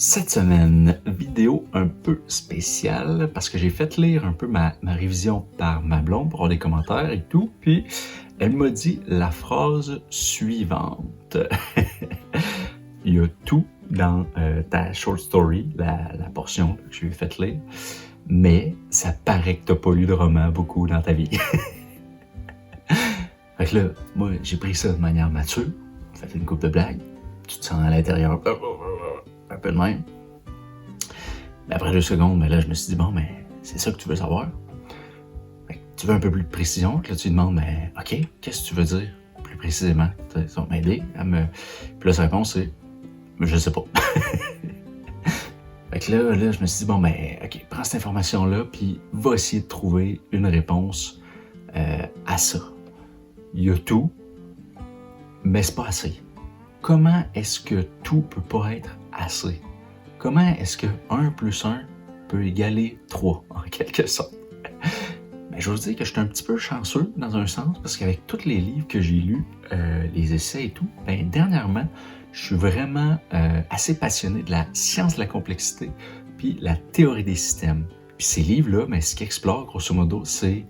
Cette semaine, vidéo un peu spéciale parce que j'ai fait lire un peu ma révision par ma blonde pour avoir des commentaires et tout, puis elle m'a dit la phrase suivante. Il y a tout dans ta short story, la portion que je lui ai fait lire, mais ça paraît que t'as pas lu de roman beaucoup dans ta vie. Fait que là, moi, j'ai pris ça de manière mature, fait une couple de blagues, tu te sens à l'intérieur un peu de même. Mais après 2 secondes, là, je me suis dit, bon, mais c'est ça que tu veux savoir? Fait que tu veux un peu plus de précision? Là, tu lui demandes, mais OK, qu'est-ce que tu veux dire plus précisément? Ça va m'aider à me. Puis là, sa réponse, c'est, je sais pas. Fait que là, je me suis dit, bon, ben, OK, prends cette information-là, puis va essayer de trouver une réponse à ça. Il y a tout, mais c'est pas assez. Comment est-ce que tout peut pas être assez? Comment est-ce que 1 plus 1 peut égaler 3, en quelque sorte? Mais je veux dire que je suis un petit peu chanceux dans un sens, parce qu'avec tous les livres que j'ai lus, les essais et tout, ben dernièrement, je suis vraiment assez passionné de la science de la complexité, puis la théorie des systèmes. Puis ces livres-là, ben, ce qu'ils explorent, grosso modo, c'est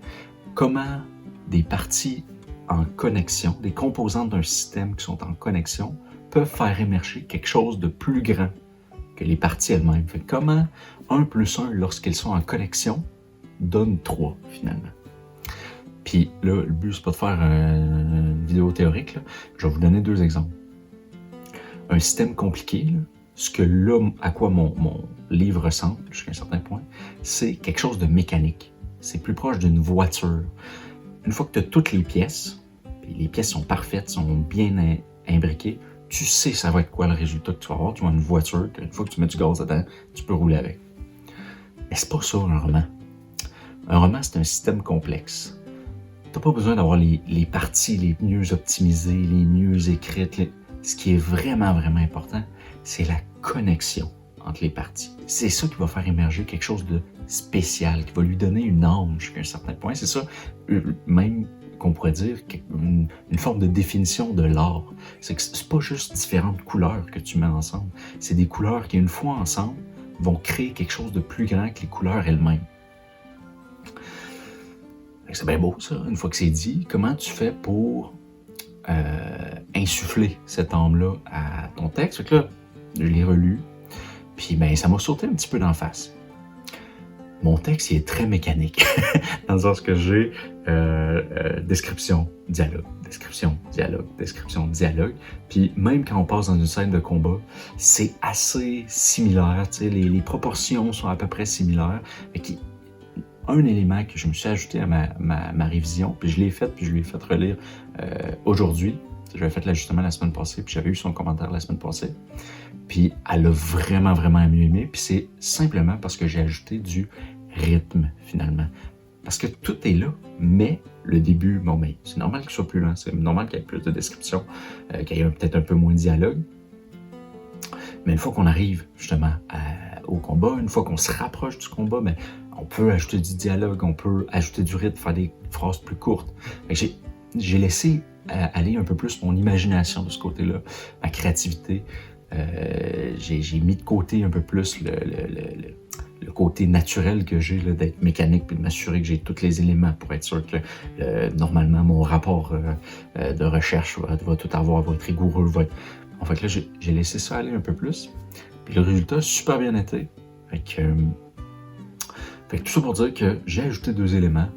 comment des parties en connexion, des composantes d'un système qui sont en connexion, peuvent faire émerger quelque chose de plus grand que les parties elles-mêmes. Fait que comment 1 plus 1, lorsqu'elles sont en connexion, donne 3, finalement. Puis là, le but, c'est pas de faire une vidéo théorique, là. Je vais vous donner 2 exemples. Un système compliqué, là, ce que là, à quoi mon livre ressemble, jusqu'à un certain point, c'est quelque chose de mécanique. C'est plus proche d'une voiture. Une fois que tu as toutes les pièces, puis les pièces sont parfaites, sont bien imbriquées, tu sais ça va être quoi le résultat que tu vas avoir. Tu vas avoir une voiture, une fois que tu mets du gaz dedans, tu peux rouler avec. Mais c'est pas ça un roman. Un roman, c'est un système complexe. T'as pas besoin d'avoir les parties les mieux optimisées, les mieux écrites. Ce qui est vraiment, vraiment important, c'est la connexion entre les parties. C'est ça qui va faire émerger quelque chose de spécial, qui va lui donner une âme jusqu'à un certain point. C'est ça, même qu'on pourrait dire une forme de définition de l'art. C'est que c'est pas juste différentes couleurs que tu mets ensemble. C'est des couleurs qui, une fois ensemble, vont créer quelque chose de plus grand que les couleurs elles-mêmes. C'est bien beau, ça. Une fois que c'est dit, comment tu fais pour insuffler cette âme-là à ton texte? Fait que là, je l'ai relu, puis ben, ça m'a sauté un petit peu d'en face. Mon texte, il est très mécanique, dans le sens que j'ai description, dialogue, description, dialogue, description, dialogue. Puis même quand on passe dans une scène de combat, c'est assez similaire, tu sais, les proportions sont à peu près similaires. Un élément que je me suis ajouté à ma révision, puis je l'ai fait, puis je lui ai fait relire aujourd'hui. J'avais fait l'ajustement la semaine passée, puis j'avais eu son commentaire la semaine passée. Puis elle a vraiment, vraiment mieux aimé. Puis c'est simplement parce que j'ai ajouté du rythme, finalement. Parce que tout est là, mais le début, bon, ben, c'est normal qu'il soit plus lent. C'est normal qu'il y ait plus de description, qu'il y ait peut-être un peu moins de dialogue. Mais une fois qu'on arrive, justement, au combat, une fois qu'on se rapproche du combat, ben, on peut ajouter du dialogue, on peut ajouter du rythme, faire des phrases plus courtes. J'ai laissé aller un peu plus mon imagination de ce côté-là, ma créativité. J'ai mis de côté un peu plus le côté naturel que j'ai d'être mécanique puis de m'assurer que j'ai tous les éléments pour être sûr que normalement mon rapport de recherche va tout avoir, va être rigoureux. En fait, là, j'ai laissé ça aller un peu plus. Puis le résultat a super bien été. Fait que tout ça pour dire que j'ai ajouté 2 éléments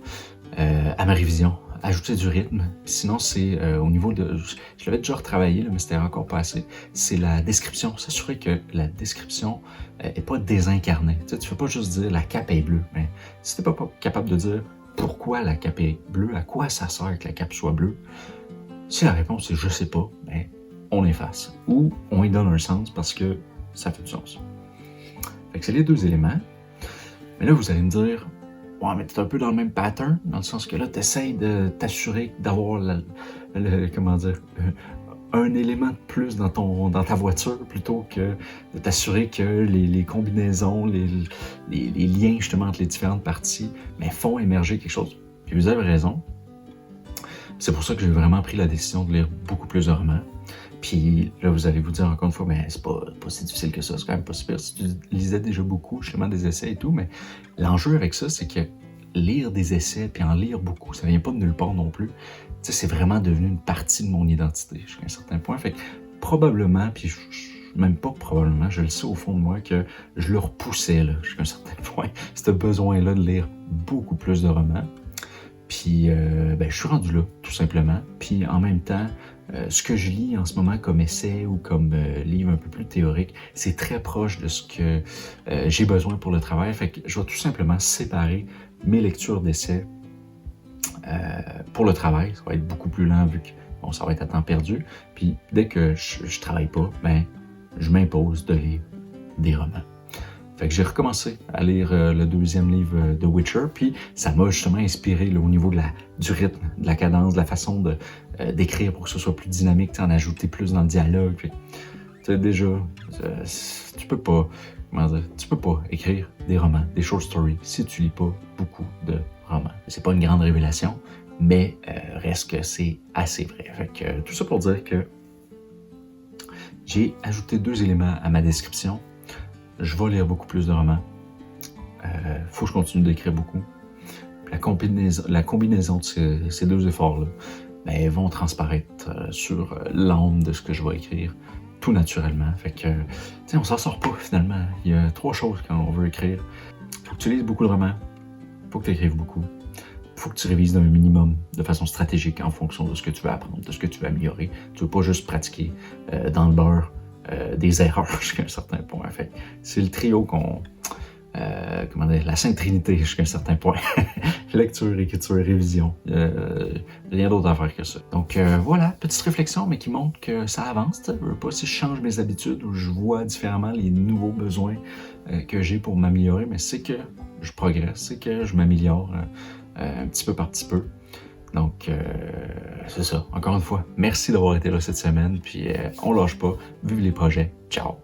à ma révision. Ajouter du rythme. Sinon, c'est au niveau de... Je l'avais déjà retravaillé, là, mais c'était encore pas assez. C'est la description. S'assurer que la description est pas désincarnée. Tu sais, tu fais pas juste dire la cape est bleue. Mais si t'es pas capable de dire pourquoi la cape est bleue, à quoi ça sert que la cape soit bleue, si la réponse est je sais pas, ben, on efface. Ou on y donne un sens parce que ça fait du sens. Fait que c'est les 2 éléments. Mais là, vous allez me dire, ouais, mais t'es un peu dans le même pattern, dans le sens que là, t'essayes de t'assurer d'avoir un élément de plus dans ta voiture plutôt que de t'assurer que les combinaisons, les liens justement entre les différentes parties, mais font émerger quelque chose. Puis vous avez raison. C'est pour ça que j'ai vraiment pris la décision de lire beaucoup plus de romans. Puis là, vous allez vous dire encore une fois, mais c'est pas si difficile que ça, c'est quand même pas super si tu lisais déjà beaucoup, justement, des essais et tout, mais l'enjeu avec ça, c'est que lire des essais puis en lire beaucoup, ça vient pas de nulle part non plus. Tu sais, c'est vraiment devenu une partie de mon identité jusqu'à un certain point. Fait que probablement, puis même pas probablement, je le sais au fond de moi que je le repoussais là, jusqu'à un certain point, ce besoin-là de lire beaucoup plus de romans. Puis ben, je suis rendu là, tout simplement. Puis en même temps, ce que je lis en ce moment comme essai ou comme livre un peu plus théorique, c'est très proche de ce que j'ai besoin pour le travail. Fait que je vais tout simplement séparer mes lectures d'essais pour le travail. Ça va être beaucoup plus lent vu que bon, ça va être à temps perdu. Puis dès que je travaille pas, ben, je m'impose de lire des romans. Fait que j'ai recommencé à lire le deuxième livre de Witcher, puis ça m'a justement inspiré là, au niveau du rythme, de la cadence, de la façon d'écrire pour que ce soit plus dynamique, en ajouter plus dans le dialogue. Puis, déjà, tu peux pas, tu peux pas écrire des romans, des short stories, si tu lis pas beaucoup de romans. C'est pas une grande révélation, mais reste que c'est assez vrai. Fait que tout ça pour dire que j'ai ajouté 2 éléments à ma description. Je vais lire beaucoup plus de romans. Faut que je continue d'écrire beaucoup. Puis la combinaison de ces 2 efforts-là ben, vont transparaître sur l'âme de ce que je vais écrire tout naturellement. Fait que, on s'en sort pas finalement. Il y a 3 choses quand on veut écrire. Faut que tu lises beaucoup de romans. Faut que tu écrives beaucoup. Faut que tu révises d'un minimum de façon stratégique en fonction de ce que tu veux apprendre, de ce que tu veux améliorer. Tu veux pas juste pratiquer dans le beurre des erreurs jusqu'à un certain point. Fait c'est le trio comment dire, la Sainte Trinité jusqu'à un certain point. Lecture, écriture, révision. Rien d'autre à faire que ça. Donc voilà, petite réflexion, mais qui montre que ça avance. Je veux pas si je change mes habitudes ou je vois différemment les nouveaux besoins que j'ai pour m'améliorer, mais c'est que je progresse, c'est que je m'améliore un petit peu par petit peu. Donc, c'est ça. Encore une fois, merci d'avoir été là cette semaine, puis on lâche pas. Vive les projets. Ciao!